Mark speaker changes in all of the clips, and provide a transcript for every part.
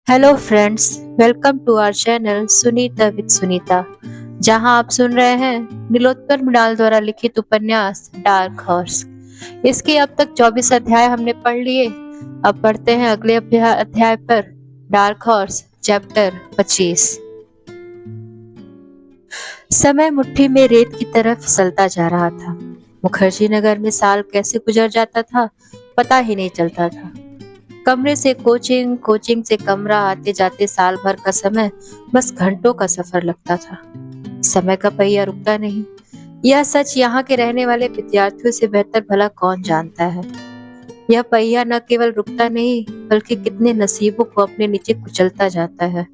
Speaker 1: Hello friends, welcome to our channel Sunita with Sunita, जहां आप सुन रहे हैं नीलोत्पल मृणाल द्वारा लिखित उपन्यास डार्क हॉर्स। इसके अब तक 24 अध्याय हमने पढ़ लिए। अब पढ़ते हैं अगले अध्याय पर, डार्क हॉर्स चैप्टर 25। समय मुट्ठी में रेत की तरह फिसलता जा रहा था। मुखर्जी नगर में साल कैसे गुजर जाता था पता ही नहीं चलता था। कमरे से कोचिंग, कोचिंग से कमरा, आते जाते साल भर का समय बस घंटों का सफर लगता था। समय का पहिया रुकता नहीं। यह सच यहाँ के रहने वाले विद्यार्थियों से बेहतर भला कौन जानता है। यह पहिया न केवल रुकता नहीं बल्कि कितने नसीबों को अपने नीचे कुचलता जाता है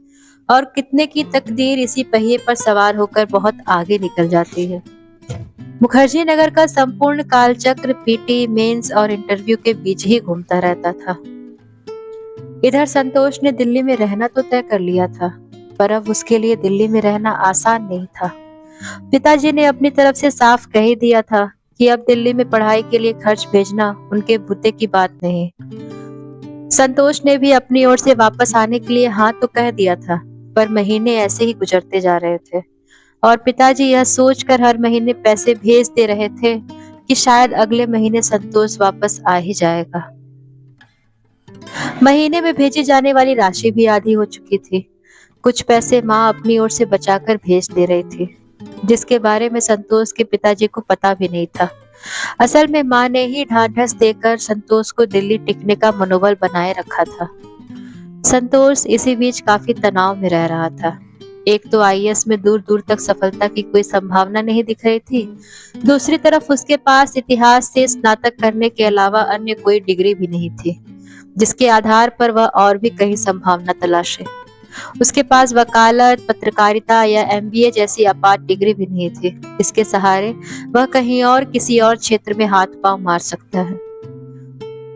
Speaker 1: और कितने की तकदीर इसी पहिए पर सवार होकर बहुत आगे निकल जाती है। मुखर्जी नगर का संपूर्ण कालचक्र पीटी, मेंस और इंटरव्यू के बीच ही घूमता रहता था। इधर संतोष ने दिल्ली में रहना तो तय कर लिया था, पर अब उसके लिए दिल्ली में रहना आसान नहीं था। पिताजी ने अपनी तरफ से साफ कह ही दिया था कि अब दिल्ली में पढ़ाई के लिए खर्च भेजना उनके बुते की बात नहीं। संतोष ने भी अपनी ओर से वापस आने के लिए हाँ तो कह दिया था, पर महीने ऐसे ही गुजरते जा रहे थे और पिताजी यह सोचकर हर महीने पैसे भेज दे रहे थे कि शायद अगले महीने संतोष वापस आ ही जाएगा। महीने में भेजी जाने वाली राशि भी आधी हो चुकी थी। कुछ पैसे माँ अपनी ओर से बचाकर भेज दे रही थी, जिसके बारे में संतोष के पिताजी को पता भी नहीं था। असल में माँ ने ही ढांढस देकर संतोष को दिल्ली टिकने का मनोबल बनाए रखा था। संतोष इसी बीच काफी तनाव में रह रहा था। एक तो आईएएस में दूर दूर तक सफलता की कोई संभावना नहीं दिख रही थी, दूसरी तरफ उसके पास इतिहास से स्नातक करने के अलावा अन्य कोई डिग्री भी नहीं थी जिसके आधार पर वह और भी कहीं संभावना तलाशे। उसके पास वकालत, पत्रकारिता या एमबीए जैसी अपार डिग्री भी नहीं थी जिसके सहारे वह कहीं और किसी और क्षेत्र में हाथ पांव मार सकता है।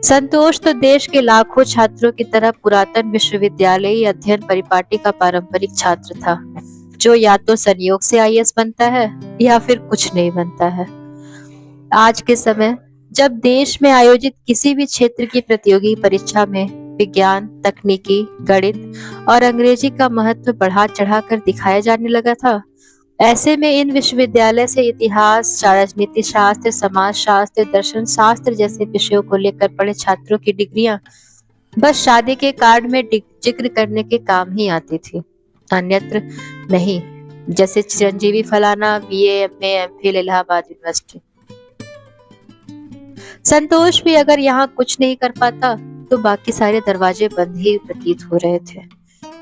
Speaker 1: संतोष तो देश के लाखों छात्रों की तरह पुरातन विश्वविद्यालयी अध्ययन परिपाटी का पारंपरिक छात्र था, जो या तो संयोग से आईएएस बनता है या फिर कुछ नहीं बनता है। आज के समय जब देश में आयोजित किसी भी क्षेत्र की प्रतियोगी परीक्षा में विज्ञान, तकनीकी, गणित और अंग्रेजी का महत्व बढ़ा चढ़ाकर दिखाया जाने लगा था, ऐसे में इन विश्वविद्यालय से इतिहास, राजनीति शास्त्र, समाज शास्त्र, दर्शन शास्त्र जैसे विषयों को लेकर पढ़े छात्रों की डिग्रियां बस शादी के कार्ड में जिक्र करने के काम ही आती थी, अन्यत्र नहीं। जैसे चिरंजीवी फलाना BA, MA, MPhil Allahabad university. Santosh भी अगर यहाँ कुछ नहीं कर पाता तो बाकी सारे दरवाजे बंद ही प्रतीत हो रहे थे।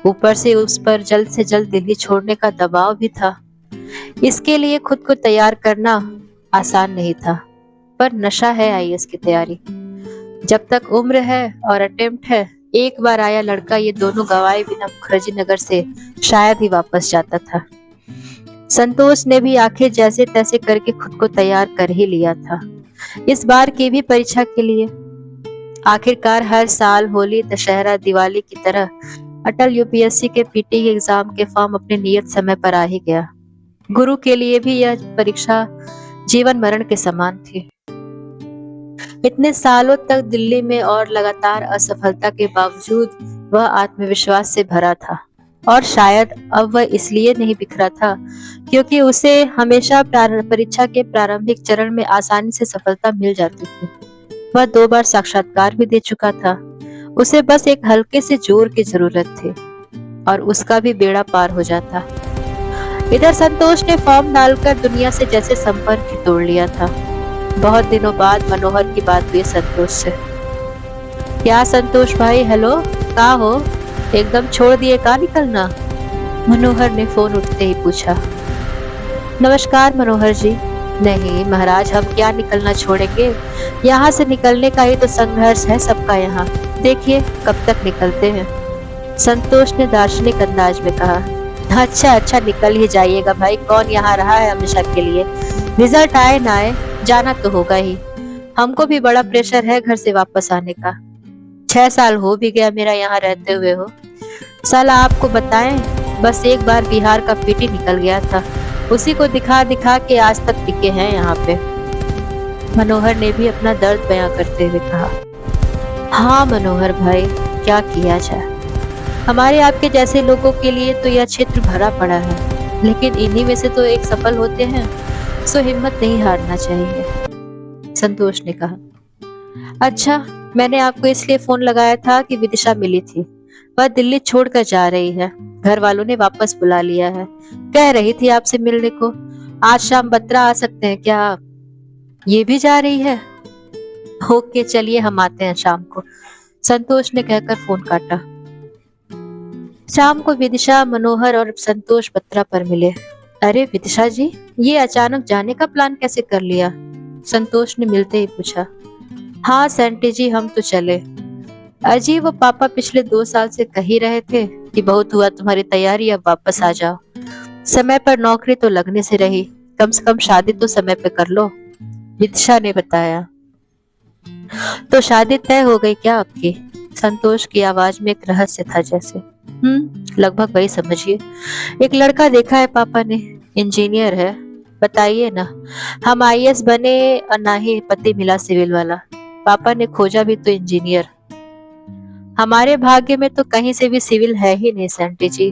Speaker 1: ऊपर से उस पर जल्द से जल्द दिल्ली छोड़ने का दबाव भी था। इसके लिए खुद को तैयार करना आसान नहीं था, पर नशा है आईएएस की तैयारी। जब तक उम्र है और अटेम्प्ट है, एक बार आया लड़का ये दोनों गवाए बिना मुखर्जी नगर से शायद ही वापस जाता था। संतोष ने भी आखिर जैसे तैसे करके खुद को तैयार कर ही लिया था, इस बार की भी परीक्षा के लिए। आखिरकार हर साल होली, दशहरा, दिवाली की तरह अटल यूपीएससी के पीटी एग्जाम के फॉर्म अपने नियत समय पर आ ही गया। गुरु के लिए भी यह परीक्षा जीवन मरण के समान थी। इतने सालों तक दिल्ली में और लगातार असफलता के बावजूद वह आत्मविश्वास से भरा था और शायद अब वह इसलिए नहीं बिखरा था क्योंकि उसे हमेशा परीक्षा के प्रारंभिक चरण में आसानी से सफलता मिल जाती थी। वह 2 बार साक्षात्कार भी दे चुका था। उसे बस एक हल्के से जोर की जरूरत थी और उसका भी बेड़ा पार हो जाता। इधर संतोष ने फॉर्म डालकर दुनिया से जैसे संपर्क ही तोड़ लिया था। बहुत दिनों बाद मनोहर की बात हुई संतोष से। क्या संतोष भाई, हेलो, कहाँ हो? एकदम छोड़ दिए कहाँ निकलना? मनोहर ने फोन उठते ही पूछा। नमस्कार मनोहर जी। नहीं महाराज, हम क्या निकलना छोड़ेंगे, यहाँ से निकलने का ही तो संघर्ष है सबका यहाँ। देखिए कब तक निकलते हैं। संतोष ने दार्शनिक अंदाज में कहा। अच्छा निकल ही जाइएगा भाई, कौन यहाँ रहा है हमेशा के लिए। रिजल्ट आए ना आए जाना तो होगा ही। हमको भी बड़ा प्रेशर है घर से वापस आने का। 6 साल हो भी गया मेरा यहाँ रहते हुए हो। साला आपको बताएं, बस एक बार बिहार का पीटी निकल गया था, उसी को दिखा दिखा के आज तक टिके हैं यहाँ पे। मनोहर ने भी अपना दर्द बयां करते हुए कहा। हाँ मनोहर भाई, क्या किया जाए। हमारे आपके जैसे लोगों के लिए तो यह क्षेत्र भरा पड़ा है, लेकिन इन्हीं में से तो एक सफल होते हैं, सो हिम्मत नहीं हारना चाहिए, संतोष ने कहा। अच्छा, मैंने आपको इसलिए फोन लगाया था कि विदिशा मिली थी। वह दिल्ली छोड़कर जा रही है, घर वालों ने वापस बुला लिया है। कह रही थी आपसे मिलने को। आज शाम बत्रा आ सकते हैं क्या आप? ये भी जा रही है? ओके, चलिए हम आते हैं शाम को, संतोष ने कहकर फोन काटा। शाम को विदिशा, मनोहर और संतोष बत्रा पर मिले। अरे विदिशा जी, ये अचानक जाने का प्लान कैसे कर लिया? संतोष ने मिलते ही पूछा। हाँ सेंटी जी, हम तो चले। अजी, वो पापा पिछले 2 साल से कह ही रहे थे कि बहुत हुआ तुम्हारी तैयारी, अब वापस आ जाओ। समय पर नौकरी तो लगने से रही, कम से कम शादी तो समय पे कर लो, विदिशा ने बताया। तो शादी तय हो गई क्या आपकी? संतोष की आवाज में एक रहस्य था जैसे। लगभग वही समझिए। एक लड़का देखा है पापा ने, इंजीनियर है। बताइए ना, हम आईएएस बने और ना ही पति मिला सिविल वाला। पापा ने खोजा भी तो इंजीनियर। हमारे भाग्य में तो कहीं से भी सिविल है ही नहीं सेंटी जी,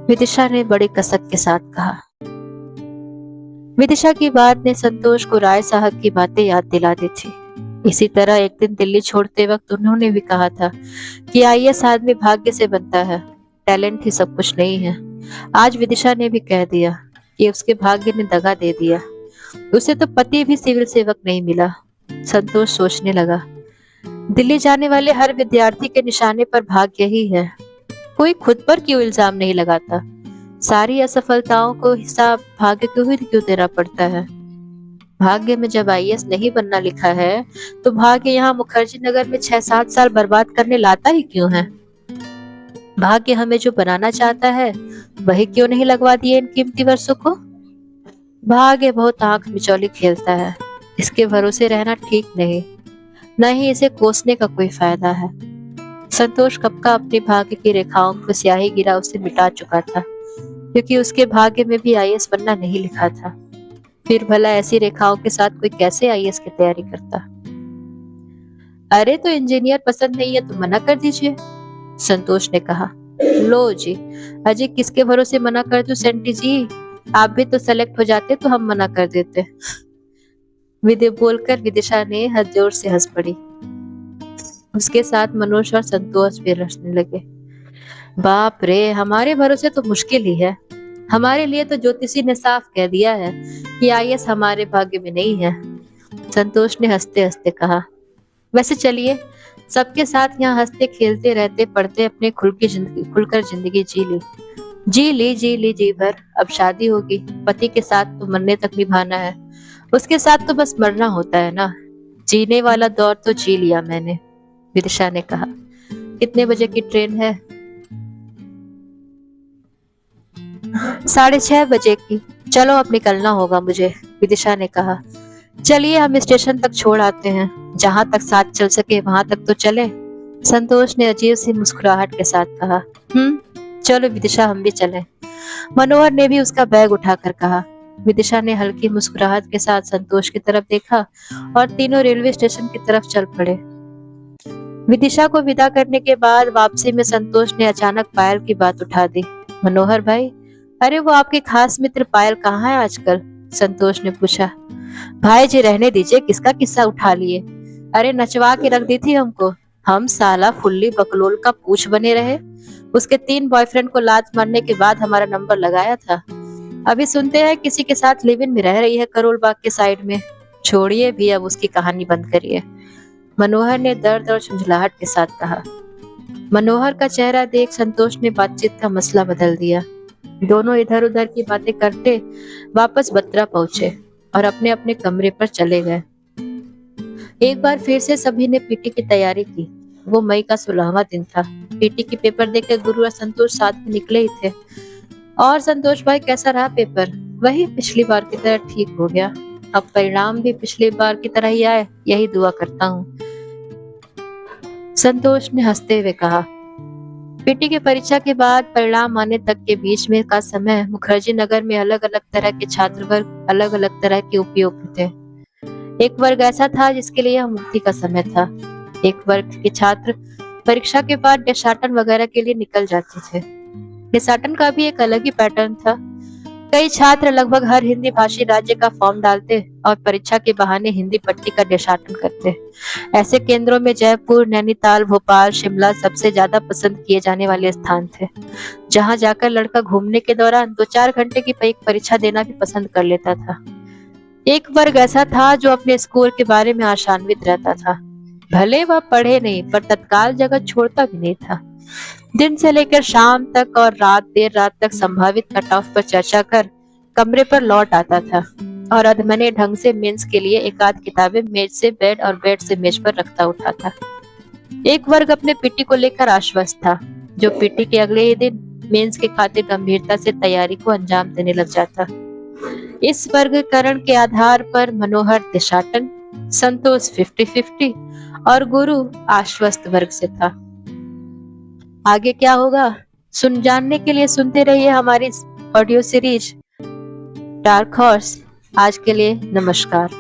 Speaker 1: विदिशा ने बड़ी कसक के साथ कहा। विदिशा की बात ने संतोष को राय साहब की बातें याद दिला दी थी। इसी तरह एक दिन दिल्ली छोड़ते वक्त उन्होंने भी कहा था कि आईएएस आदमी भाग्य से बनता है, टैलेंट ही सब कुछ नहीं है। आज विदिशा ने भी कह दिया कि उसके भाग्य ने दगा दे दिया, उसे तो पति भी सिविल सेवक नहीं मिला। संतोष सोचने लगा, दिल्ली जाने वाले हर विद्यार्थी के निशाने पर भाग्य ही है। कोई खुद पर क्यों इल्जाम नहीं लगाता? सारी असफलताओं को हिसाब भाग्य को ही क्यों देना पड़ता है? भाग्य में जब आईएएस नहीं बनना लिखा है, तो भाग्य यहाँ मुखर्जी नगर में 6-7 साल बर्बाद करने लाता ही क्यों है? भाग्य हमें जो बनाना चाहता है, वही क्यों नहीं लगवा दिए इन कीमती वर्षों को? भाग्य बहुत आंख मिचौली खेलता है, इसके भरोसे रहना ठीक नहीं, न ही इसे कोसने का कोई फायदा है। संतोष कब का अपने भाग्य की रेखाओं को स्याही गिरा उसे मिटा चुका था, क्योंकि उसके भाग्य में भी आईएएस बनना नहीं लिखा था। फिर भला ऐसी रेखाओं के साथ कोई कैसे आईएएस की तैयारी करता? अरे, तो इंजीनियर पसंद नहीं है तो मना कर दीजिए, संतोष ने कहा। लो जी, अजय किसके भरोसे मना कर दूं सेंटी जी? आप भी तो सेलेक्ट हो जाते तो हम मना कर देते। विदे बोलकर विदिशा ने हद जोर से हंस पड़ी। उसके साथ मनोज और संतोष भी हंसने लगे। बाप रे, हमारे भरोसे तो मुश्किल ही है। हमारे लिए तो ज्योतिषी ने साफ कह दिया है कि आईएएस हमारे भाग्य में नहीं है, संतोष ने हंसते हंसते कहा। वैसे चलिए, सबके साथ यहाँ हंसते खेलते रहते पढ़ते अपने खुलकर जिंदगी जी ली जी भर। अब शादी होगी, पति के साथ तो मरने तक निभाना है, उसके साथ तो बस मरना होता है ना। जीने वाला दौर तो जी लिया मैंने, विदिशा ने कहा। कितने बजे की ट्रेन है? 6:30 बजे की। चलो अब निकलना होगा मुझे, विदिशा ने कहा। चलिए हम स्टेशन तक छोड़ आते हैं, जहां तक साथ चल सके वहां तक तो चले, संतोष ने अजीब सी मुस्कुराहट के साथ कहा। चलो विदिशा, हम भी चलें, मनोहर ने भी उसका बैग उठाकर कहा। विदिशा ने हल्की मुस्कुराहट के साथ संतोष की तरफ देखा और तीनों रेलवे स्टेशन की तरफ चल पड़े। विदिशा को विदा करने के बाद वापसी में संतोष ने अचानक पायल की बात उठा दी। मनोहर भाई, अरे वो आपके खास मित्र पायल कहाँ है आजकल? संतोष ने पूछा। भाई जी रहने दीजिए, किसका किस्सा उठा लिए? अरे नचवा के रख दी थी हमको, हम साला फुल्ली बकलोल का पूछ बने रहे। उसके 3 बॉयफ्रेंड को लात मारने के बाद हमारा नंबर लगाया था। अभी सुनते हैं किसी के साथ लिव इन में रह रही है करोल बाग के साइड में। छोड़िए भी, अब उसकी कहानी बंद करिए, मनोहर ने दर्द और झुंझलाहट के साथ कहा। मनोहर का चेहरा देख संतोष ने बातचीत का मसला बदल दिया। दोनों इधर उधर की बातें करते वापस बत्रा पहुंचे और अपने अपने कमरे पर चले गए। एक बार फिर से सभी ने पीटी की तैयारी की। वो मई का 16वां दिन था। पीटी की पेपर देखकर गुरु और संतोष साथ में निकले ही थे। और संतोष भाई, कैसा रहा पेपर? वही पिछली बार की तरह ठीक हो गया। अब परिणाम भी पिछली बार की तरह ही आए, यही दुआ करता हूँ, संतोष ने हंसते हुए कहा। पीटी की परीक्षा के बाद परिणाम आने तक के बीच में का समय मुखर्जी नगर में अलग अलग तरह के छात्र वर्ग अलग अलग तरह के उपयोग थे। एक वर्ग ऐसा था जिसके लिए यह मुक्ति का समय था। एक वर्ग के छात्र परीक्षा के बाद देशाटन वगैरह के लिए निकल जाते थे। देशाटन का भी एक अलग ही पैटर्न था। कई छात्र लगभग हर हिंदी भाषी राज्य का फॉर्म डालते और परीक्षा के बहाने हिंदी पट्टी का देशाटन करते। ऐसे केंद्रों में जयपुर, नैनीताल, भोपाल, शिमला सबसे ज्यादा पसंद किए जाने वाले स्थान थे, जहां जाकर लड़का घूमने के दौरान 2-4 घंटे की परीक्षा देना भी पसंद कर लेता था। एक वर्ग ऐसा था जो अपने स्कोर के बारे में आशान्वित रहता था। भले वह पढ़े नहीं, पर तत्काल जगह छोड़ता भी नहीं था। दिन से लेकर शाम तक और देर रात तक संभावित कट ऑफ पर चर्चा कर कमरे पर लौट आता था और अधमने ढंग से मेंस के लिए एक आध किताबें मेज से बेड और बेड से मेज पर रखता उठा था। एक वर्ग अपने पीटी को लेकर आश्वस्त था, जो पीटी के अगले ही दिन मेंस के खातिर गंभीरता से तैयारी को अंजाम देने लग जाता। इस वर्गीकरण के आधार पर मनोहर देशाटन, संतोष 50-50 और गुरु आश्वस्त वर्ग से था। आगे क्या होगा जानने के लिए सुनते रहिए हमारी ऑडियो सीरीज डार्क हॉर्स। आज के लिए नमस्कार।